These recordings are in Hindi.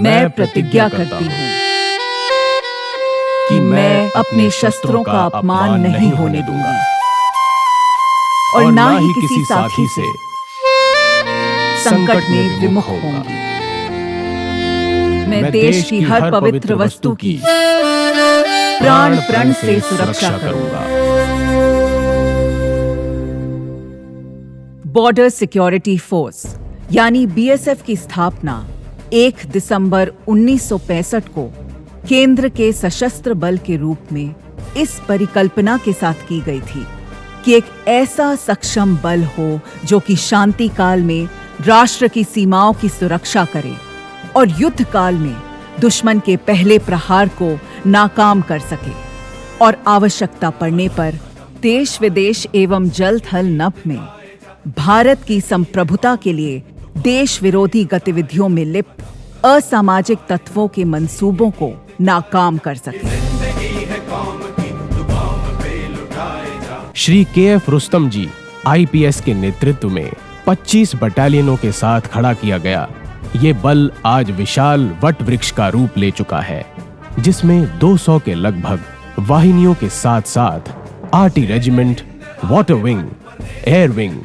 मैं प्रतिज्ञा करती हूँ कि मैं अपने शस्त्रों का अपमान नहीं होने दूंगी और ना ही किसी साथी से संकट में विमुख होंगी। मैं देश की हर पवित्र वस्तु की प्राण प्रण से सुरक्षा करूंगा। बॉर्डर सिक्योरिटी फोर्स यानी बीएसएफ की स्थापना 1 दिसंबर 1965 को केंद्र के सशस्त्र बल के रूप में इस परिकल्पना के साथ की गई थी कि एक ऐसा सक्षम बल हो जो कि शांति काल में राष्ट्र की सीमाओं की सुरक्षा करे और युद्ध काल में दुश्मन के पहले प्रहार को नाकाम कर सके और आवश्यकता पड़ने पर देश विदेश एवं जल थल नभ में भारत की संप्रभुता के लिए देश विरोधी गतिविधियों में लिप्त असामाजिक तत्वों के मंसूबों को नाकाम कर सके। श्री के.एफ. रुस्तम जी आईपीएस के नेतृत्व में 25 बटालियनों के साथ खड़ा किया गया ये बल आज विशाल वट वृक्ष का रूप ले चुका है, जिसमें 200 के लगभग वाहिनियों के साथ साथ arty regiment, water wing, air wing,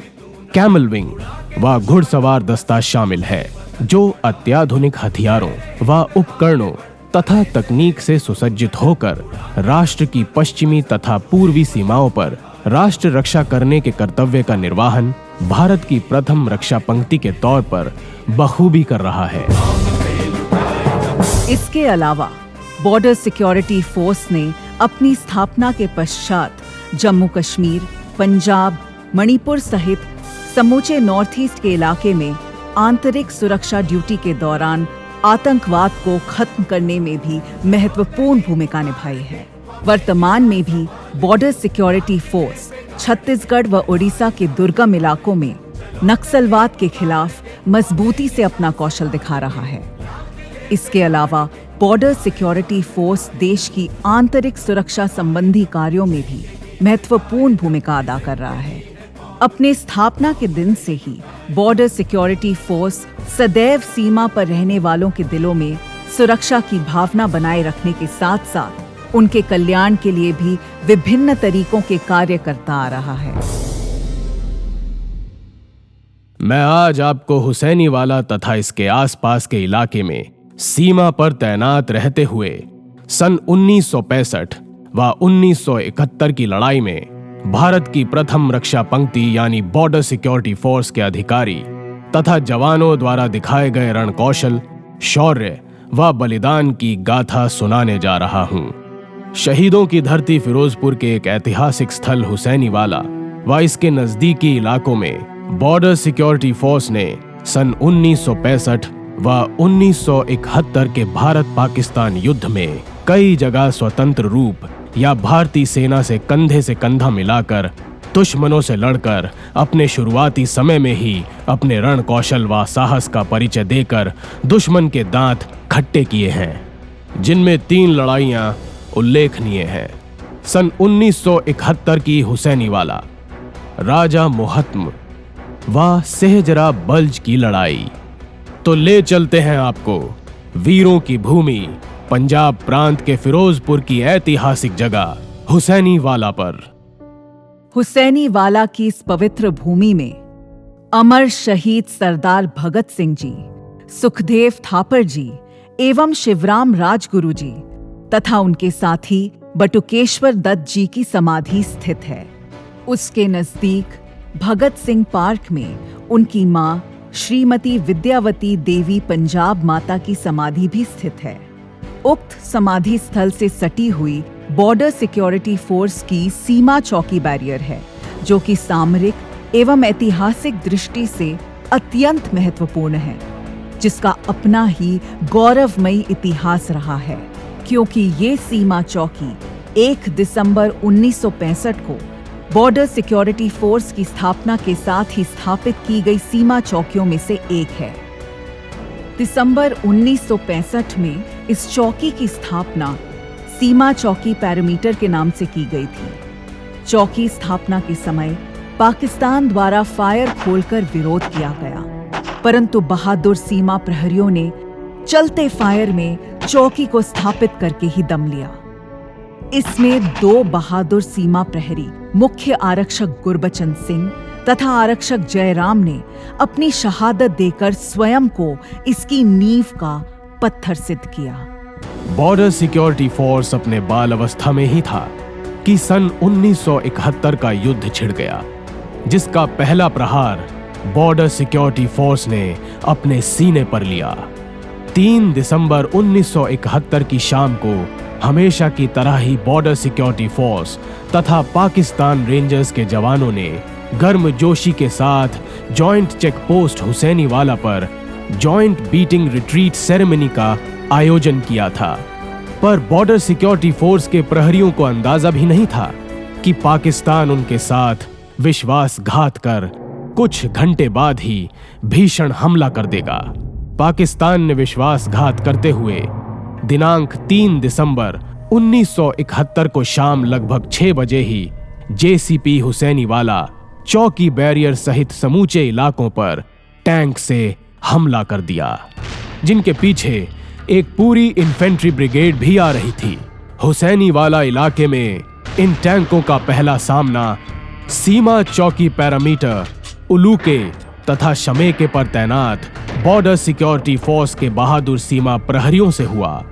camel wing व घुड़सवार दस्ता शामिल है, जो अत्याधुनिक हथियारों व उपकरणों तथा तकनीक से सुसज्जित होकर राष्ट्र की पश्चिमी तथा पूर्वी सीमाओं पर राष्ट्र रक्षा करने के कर्तव्य का निर्वहन भारत की प्रथम रक्षा पंक्ति के तौर पर बखूबी कर रहा है। इसके अलावा बॉर्डर सिक्योरिटी फोर्स ने अपनी स्थापना के पश्चात जम्मू कश्मीर, पंजाब, मणिपुर सहित समूचे नॉर्थ ईस्ट के इलाके में आंतरिक सुरक्षा ड्यूटी के दौरान आतंकवाद को खत्म करने में भी महत्वपूर्ण भूमिका निभाई है। वर्तमान में भी बॉर्डर सिक्योरिटी फोर्स छत्तीसगढ़ व ओडिशा के दुर्गम इलाकों में नक्सलवाद के खिलाफ मजबूती से अपना कौशल दिखा रहा है। इसके अलावा बॉर्डर सिक्योरिटी फोर्स देश की आंतरिक सुरक्षा संबंधी कार्यों में भी महत्वपूर्ण भूमिका अदा कर रहा है। अपने स्थापना के दिन से ही बॉर्डर सिक्योरिटी फोर्स सदैव सीमा पर रहने वालों के दिलों में सुरक्षा की भावना बनाए रखने के साथ साथ उनके कल्याण के लिए भी विभिन्न तरीकों के कार्य करता आ रहा है। मैं आज आपको हुसैनीवाला तथा इसके आसपास के इलाके में सीमा पर तैनात रहते हुए सन 1965 व 1971 की लड़ाई में भारत की प्रथम रक्षा पंक्ति यानी बॉर्डर सिक्योरिटी फोर्स के अधिकारी तथा जवानों द्वारा दिखाए गए रणकौशल, शौर्य व बलिदान की गाथा सुनाने जा रहा हूँ। शहीदों की धरती फिरोजपुर के एक ऐतिहासिक स्थल हुसैनीवाला व इसके नजदीकी इलाकों में बॉर्डर सिक्योरिटी फोर्स ने सन 1965 व 1971 के भारत पाकिस्तान युद्ध में कई जगह स्वतंत्र रूप या भारतीय सेना से कंधा मिलाकर दुश्मनों से लड़कर अपने शुरुआती समय में ही अपने रण कौशल व साहस का परिचय देकर दुश्मन के दांत खट्टे किए हैं, जिनमें 3 लड़ाइयां उल्लेखनीय हैं। सन 1971 की हुसैनीवाला, राजा मुहत्तम व सहजरा बल्ज की लड़ाई। तो ले चलते हैं आपको वीरों की भूमि पंजाब प्रांत के फिरोजपुर की ऐतिहासिक जगह हुसैनीवाला पर। हुसैनीवाला की इस पवित्र भूमि में अमर शहीद सरदार भगत सिंह जी, सुखदेव थापर जी एवं शिवराम राजगुरु जी तथा उनके साथी बटुकेश्वर दत्त जी की समाधि स्थित है। उसके नजदीक भगत सिंह पार्क में उनकी मां श्रीमती विद्यावती देवी पंजाब माता की समाधि भी स्थित है। उक्त समाधि स्थल से सटी हुई बॉर्डर सिक्योरिटी फोर्स की सीमा चौकी बैरियर है, जो कि सामरिक एवं ऐतिहासिक दृष्टि से अत्यंत महत्वपूर्ण है, जिसका अपना ही गौरवमयी इतिहास रहा है, क्योंकि ये सीमा चौकी 1 दिसंबर 1965 को बॉर्डर सिक्योरिटी फोर्स की स्थापना के साथ ही स्थापित की गई सीमा चौकियों में से एक है। दिसंबर 1965 में इस चौकी की स्थापना सीमा चौकी पैरामीटर के नाम से की गई थी। चौकी स्थापना के समय पाकिस्तान द्वारा फायर खोलकर विरोध किया गया, परंतु बहादुर सीमा प्रहरियों ने चलते फायर में चौकी को स्थापित करके ही दम लिया। इसमें 2 बहादुर सीमा प्रहरी, मुख्य आरक्षक गुरबचन सिंह तथा आरक्षक जयराम ने अपनी शहादत देकर स्वयं को इसकी नींव का पत्थर सिद्ध किया। बॉर्डर सिक्योरिटी फोर्स अपने बाल अवस्था में ही था कि सन 1971 का युद्ध छिड़ गया, जिसका पहला प्रहार बॉर्डर सिक्योरिटी फोर्स ने अपने सीने पर लिया। 3 दिसंबर 1971 की शाम को हमेशा की तरह ही बॉर्डर सिक्योरिटी फोर्स तथा पाकिस्तान रेंजर्स के जवानों ने गर्मजोशी के साथ जॉइंट चेक पोस्ट हुसैनी वाला पर जॉइंट बीटिंग रिट्रीट सेरेमनी का आयोजन किया था। पर बॉर्डर सिक्योरिटी फोर्स के प्रहरियों को अंदाजा भी नहीं था कि पाकिस्तान उनके साथ विश्वासघात कर कुछ घंटे बाद ही भीषण हमला कर देगा। पाकिस्तान ने विश्वासघात करते हुए दिनांक 3 दिसंबर 1971 को शाम लगभग 6 बजे ही जेसीपी हुसैनी वाला चौकी बैरियर सहित समूचे इलाकों पर टैंक से हमला कर दिया, जिनके पीछे एक पूरी इन्फेंट्री ब्रिगेड भी आ रही थी। हुसैनी वाला इलाके में इन टैंकों का पहला सामना सीमा चौकी पैरामीटर उलूके तथा शमेके पर तैनात बॉर्डर सिक्योरिटी फोर्स के बहादुर सीमा प्रहरियों से हुआ,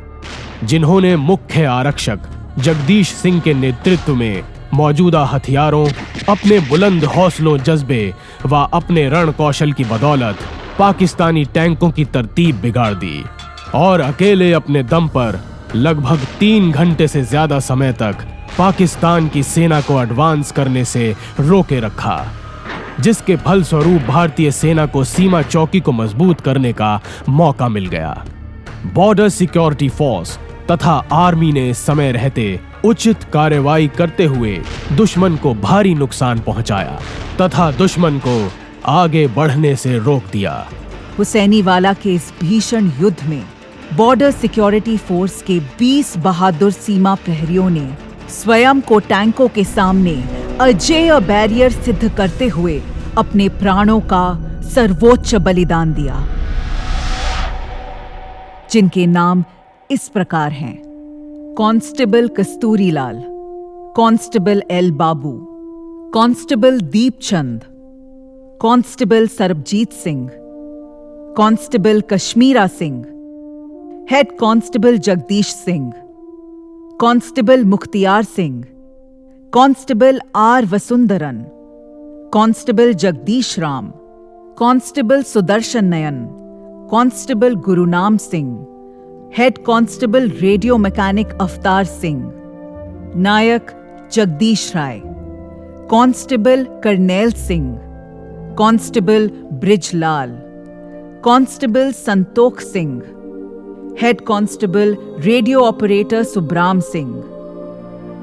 जिन्होंने मुख्य आरक्षक जगदीश सिंह के नेतृत्व में मौजूदा हथियारों, अपने बुलंद हौसलों, जज्बे व अपने रण कौशल की बदौलत पाकिस्तानी टैंकों की तरतीब बिगाड़ दी और अकेले अपने दम पर लगभग 3 घंटे से ज्यादा समय तक पाकिस्तान की सेना को एडवांस करने से रोके रखा, जिसके फलस्वरूप भारतीय सेना को सीमा चौकी को मजबूत करने का मौका मिल गया। बॉर्डर सिक्योरिटी फोर्स तथा आर्मी ने समय रहते उचित कार्रवाई करते हुए दुश्मन को भारी नुकसान पहुंचाया तथा दुश्मन को आगे बढ़ने से रोक दिया। हुसैनी वाला के इस भीषण युद्ध में बॉर्डर सिक्योरिटी फोर्स के 20 बहादुर सीमा प्रहरियों ने स्वयं को टैंकों के सामने अजेय बैरियर सिद्ध करते हुए अपने प्राणों का सर्वोच्च बलिदान दिया, जिनके नाम इस प्रकार हैं: constable Kasturilal, constable L Babu, constable Deepchand, constable Sarabjit Singh, constable Kashmira Singh, head constable Jagdish Singh, constable Mukhtiyar Singh, constable R Vasundharan, constable Jagdish Ram, constable Sudarshan Nayan, constable Gurnam Singh, head constable radio mechanic Avtar Singh, नायक Jagdish Rai, constable Karnail Singh, constable Brijlal, constable Santokh Singh, head constable radio operator Subram Singh,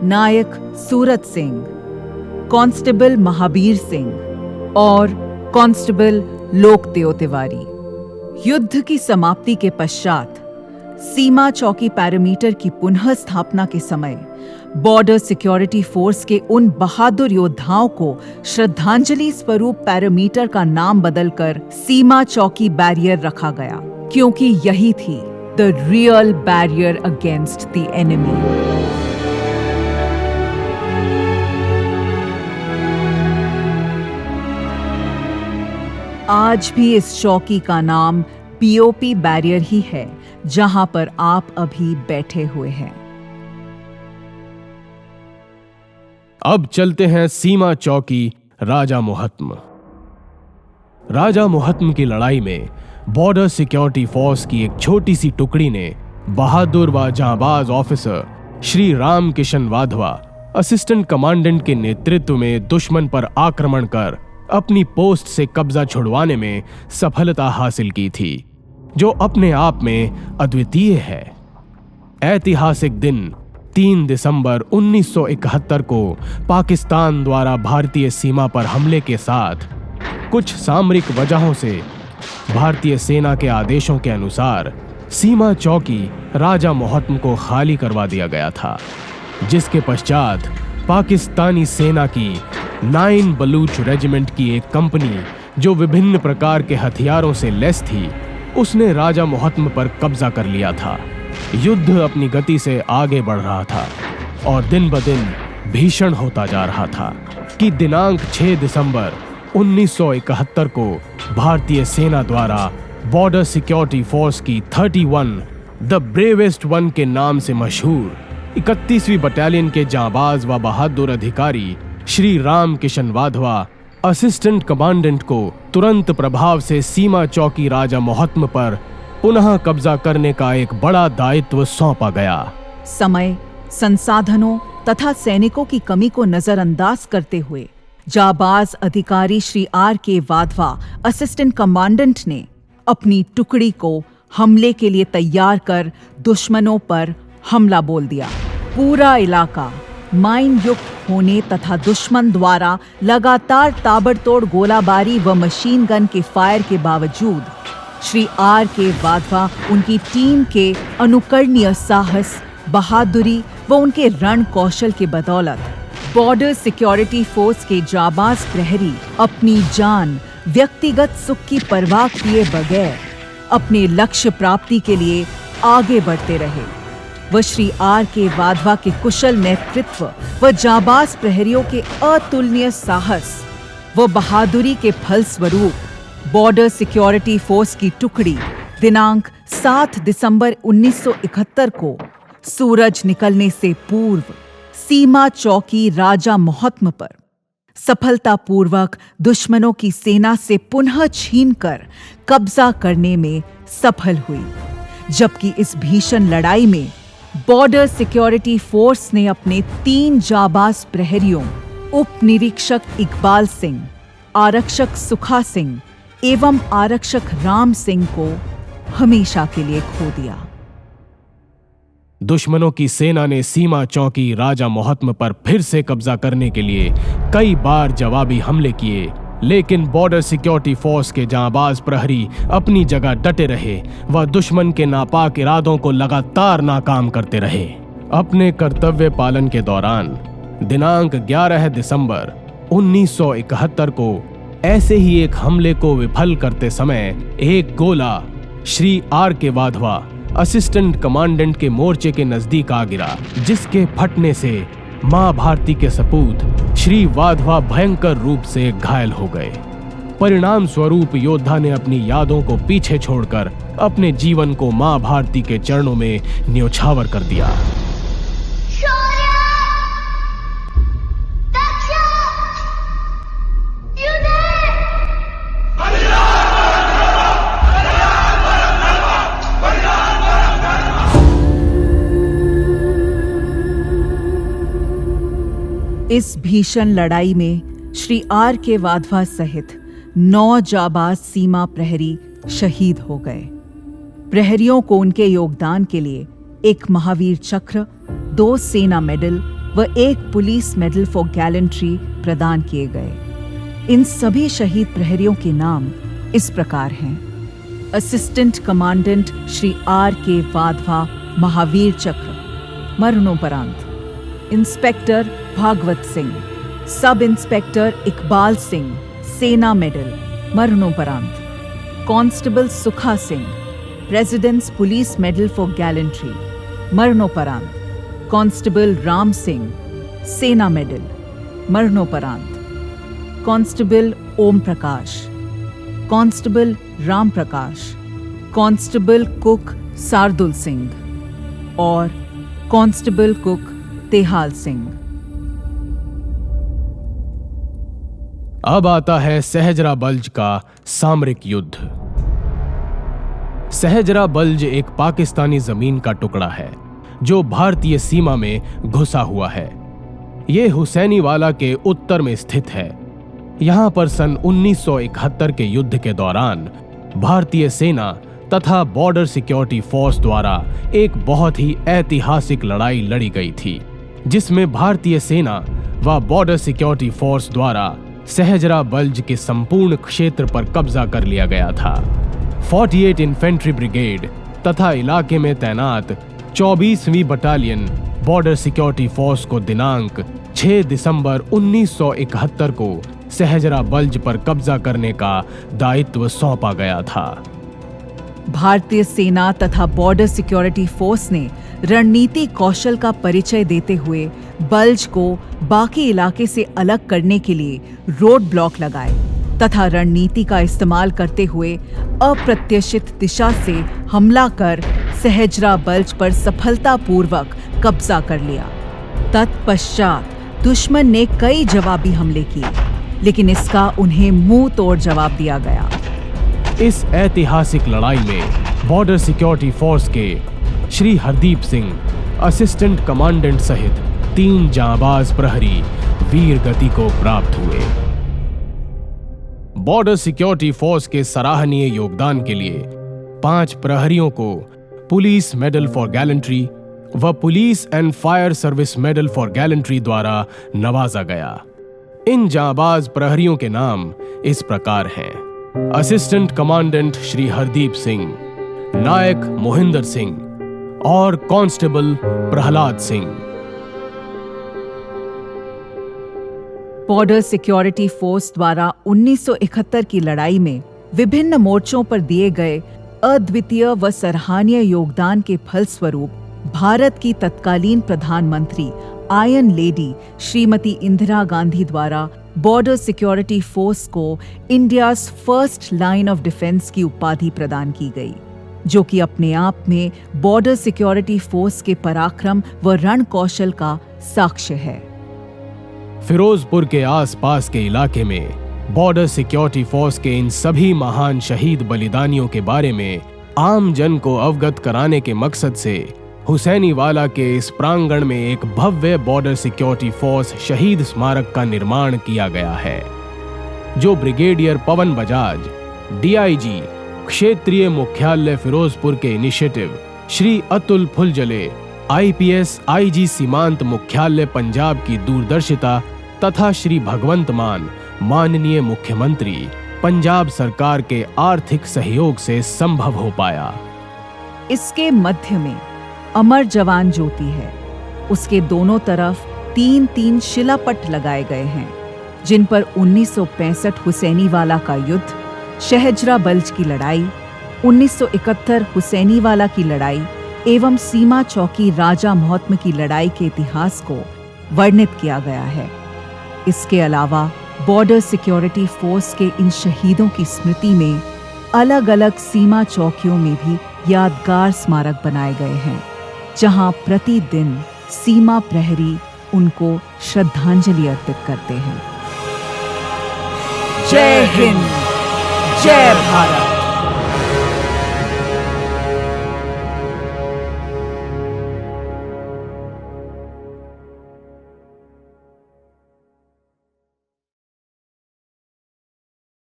नायक सूरत सिंह, कांस्टेबल महावीर सिंह और कांस्टेबल लोकदेव तिवारी। युद्ध की समाप्ति के पश्चात सीमा चौकी पैरामीटर की पुनः स्थापना के समय बॉर्डर सिक्योरिटी फोर्स के उन बहादुर योद्धाओं को श्रद्धांजलि स्वरूप पैरामीटर का नाम बदलकर सीमा चौकी बैरियर रखा गया, क्योंकि यही थी the real barrier against the enemy. आज भी इस चौकी का नाम पीओपी बैरियर ही है, जहां पर आप अभी बैठे हुए हैं। अब चलते हैं सीमा चौकी राजा मुहत्तम। राजा मुहत्तम की लड़ाई में बॉर्डर सिक्योरिटी फोर्स की एक छोटी सी टुकड़ी ने बहादुर व जांबाज officer Shri Ram Kishan Wadhwa, assistant commandant के नेतृत्व में दुश्मन पर आक्रमण कर अपनी पोस्ट से कब्जा छुड़वाने में सफलता हासिल की थी, जो अपने आप में अद्वितीय है। ऐतिहासिक दिन 3 दिसंबर 1971 को पाकिस्तान द्वारा भारतीय सीमा पर हमले के साथ कुछ सामरिक वजहों से भारतीय सेना के आदेशों के अनुसार सीमा चौकी राजा मुहत्तम को खाली करवा दिया गया था, जिसके पश्चात पाकिस्तानी सेना की 9 बलूच रेजिमेंट की एक कंपनी, जो विभिन्न प्रकार के हथियारों से लैस थी, उसने राजा मोहत्म पर कब्जा कर लिया था। युद्ध अपनी गति से आगे बढ़ रहा था और दिन ब दिन भीषण होता जा रहा था कि दिनांक 6 दिसंबर 1971 को भारतीय सेना द्वारा बॉर्डर सिक्योरिटी फोर्स की 31 द ब्रेवेस्ट वन के नाम से मशहूर 31वीं बटालियन के जांबाज व बहादुर अधिकारी श्री राम किशन वाधवा असिस्टेंट कमांडेंट को तुरंत प्रभाव से सीमा चौकी राजा मोहत्म पर पुनः कब्जा करने का एक बड़ा दायित्व सौंपा गया। समय, संसाधनों तथा सैनिकों की कमी को नजरअंदाज करते हुए जाबाज अधिकारी Shri R.K. Wadhwa assistant commandant ने अपनी टुकड़ी को हमले के लिए तैयार कर दुश्मनों पर हमला बोल दिया। पूरा इलाका माइन युक्त होने तथा दुश्मन द्वारा लगातार ताबड़तोड़ गोलाबारी व मशीन गन के फायर के बावजूद श्री R.K. वाधवा उनकी टीम के अनुकरणीय साहस, बहादुरी व उनके रण कौशल के बदौलत बॉर्डर सिक्योरिटी फोर्स के जाबाज प्रहरी अपनी जान, व्यक्तिगत सुख की परवाह किए बगैर अपने लक्ष्य प्राप्ति के लिए आगे बढ़ते रहे। वह श्री R.K. वाधवा के कुशल नेतृत्व व जाबाज प्रहरियों के अतुलनीय साहस व बहादुरी के फलस्वरूप बॉर्डर सिक्योरिटी फोर्स की टुकड़ी दिनांक 7 दिसंबर 1971 को सूरज निकलने से पूर्व सीमा चौकी राजा मोहत्म पर सफलतापूर्वक दुश्मनों की सेना से पुनः छीनकर कब्जा करने में सफल हुई। जबकि इस भीषण लड़ाई में बॉर्डर सिक्योरिटी फोर्स ने अपने 3 जाबाज प्रहरियों उप निरीक्षक इकबाल सिंह, आरक्षक सुखा सिंह एवं आरक्षक राम सिंह को हमेशा के लिए खो दिया। दुश्मनों की सेना ने सीमा चौकी राजा मोहत्म पर फिर से कब्जा करने के लिए कई बार जवाबी हमले किए, लेकिन बॉर्डर सिक्योरिटी फोर्स के जांबाज प्रहरी अपनी जगह डटे रहे व दुश्मन के नापाक इरादों को लगातार नाकाम करते रहे। अपने कर्तव्य पालन के दौरान दिनांक 11 दिसंबर 1971 को ऐसे ही एक हमले को विफल करते समय एक गोला Shri R.K. Wadhwa assistant commandant के मोर्चे के नजदीक आ गिरा, जिसके फटने से मां भारती के सपूत श्री वाधवा भयंकर रूप से घायल हो गए। परिणाम स्वरूप योद्धा ने अपनी यादों को पीछे छोड़कर अपने जीवन को मां भारती के चरणों में न्योछावर कर दिया। इस भीषण लड़ाई में श्री R.K. वाधवा सहित 9 जाबाज सीमा प्रहरी शहीद हो गए। प्रहरियों को उनके योगदान के लिए एक महावीर चक्र, 2 सेना मेडल व 1 पुलिस मेडल फॉर गैलेंट्री प्रदान किए गए। इन सभी शहीद प्रहरियों के नाम इस प्रकार हैं: assistant commandant Shri R.K. Wadhwa Mahavir चक्र मरणोपरांत, inspector Bhagavat Singh, sub inspector Iqbal Singh सेना मेडल मरणोपरांत, कांस्टेबल सुखा Singh presidents police medal for gallantry मरणोपरांत, कांस्टेबल राम सिंह सेना मेडल मरणोपरांत, constable Om Prakash, constable Ram Prakash, constable cook Shardul Singh और कांस्टेबल कुक तेहाल सिंह। अब आता है सहजरा बल्ज का सामरिक युद्ध। सहजरा बल्ज एक पाकिस्तानी जमीन का टुकड़ा है जो भारतीय सीमा में घुसा हुआ है। यह हुसैनीवाला के उत्तर में स्थित है। यहां पर सन 1971 के युद्ध के दौरान भारतीय सेना तथा बॉर्डर सिक्योरिटी फोर्स द्वारा एक बहुत ही ऐतिहासिक लड़ाई लड़ी गई थी, जिसमें भारतीय सेना व बॉर्डर सिक्योरिटी फोर्स द्वारा सहजरा बल्ज के संपूर्ण क्षेत्र पर कब्जा कर लिया गया था। 48 इन्फेंट्री ब्रिगेड तथा इलाके में तैनात 24वीं बटालियन बॉर्डर सिक्योरिटी फोर्स को दिनांक 6 दिसंबर 1971 को सहजरा बल्ज पर कब्जा करने का दायित्व सौंपा गया था। भारतीय सेना तथा बॉर्डर सिक्योरिटी फोर्स ने रणनीति कौशल का परिचय देते हुए बल्ज को बाकी इलाके से अलग करने के लिए रोड ब्लॉक लगाए तथा रणनीति का इस्तेमाल करते हुए अप्रत्याशित दिशा से हमला कर सहजरा बल्ज पर सफलतापूर्वक कब्जा कर लिया। तत्पश्चात दुश्मन ने कई जवाबी हमले किए, लेकिन इसका उन्हें मुंह तोड़ जवाब दिया गया। इस ऐतिहासिक लड़ाई में बॉर्डर सिक्योरिटी फोर्स के श्री हरदीप सिंह, असिस्टेंट कमांडेंट सहित 3 जांबाज प्रहरी वीर गति को प्राप्त हुए। बॉर्डर सिक्योरिटी फोर्स के सराहनीय योगदान के लिए 5 प्रहरियों को पुलिस मेडल फॉर गैलेंट्री व police and fire service medal for gallantry द्वारा नवाजा गया। इन जांबाज प्रहरियों के नाम इस प्रकार हैं: असिस्टेंट कमांडेंट श्री हरदीप सिंह, नायक मोहिंदर सिंह और constable Prahlad Singh. Border security force द्वारा 1971 की लड़ाई में विभिन्न मोर्चों पर दिए गए अद्वितीय व सराहनीय योगदान के फलस्वरूप भारत की तत्कालीन प्रधानमंत्री आयरन लेडी श्रीमती इंदिरा गांधी द्वारा बॉर्डर सिक्योरिटी फोर्स को India's first line of defence की उपाधि प्रदान की गई, जो कि अपने आप में बॉर्डर सिक्योरिटी फोर्स के पराक्रम व रण कौशल का साक्ष्य है। फिरोजपुर के आसपास के इलाके में बॉर्डर सिक्योरिटी फोर्स के इन सभी महान शहीद बलिदानियों के बारे में आम जन को अवगत कराने के मकसद से हुसैनीवाला के इस प्रांगण में एक भव्य बॉर्डर सिक्योरिटी फोर्स शहीद स्मारक का निर्माण किया गया है, जो ब्रिगेडियर पवन बजाज, डीआईजी, क्षेत्रीय मुख्यालय फिरोजपुर के initiative Shri Atul Phuljale, IPS IG सीमांत मुख्यालय पंजाब की दूरदर्शिता तथा श्री भगवंत मान, माननीय मुख्यमंत्री पंजाब सरकार के आर्थिक सहयोग से संभव हो पाया। इसके मध्य में अमर जवान ज्योति है। उसके दोनों तरफ 3-3 शिलापट लगाए गए हैं, जिन पर 1965 हुसैनीवाला का युद्ध, शहजरा बल्ज की लड़ाई, 1971 हुसैनीवाला की लड़ाई एवं सीमा चौकी राजा मोहत्म की लड़ाई के इतिहास को वर्णित किया गया है। इसके अलावा बॉर्डर सिक्योरिटी फोर्स के इन शहीदों की स्मृति में अलग अलग सीमा चौकियों में भी यादगार स्मारक बनाए गए हैं, जहां प्रतिदिन सीमा प्रहरी उनको श्रद्धांजलि अर्पित करते हैं। जय हिंद, जय भारत।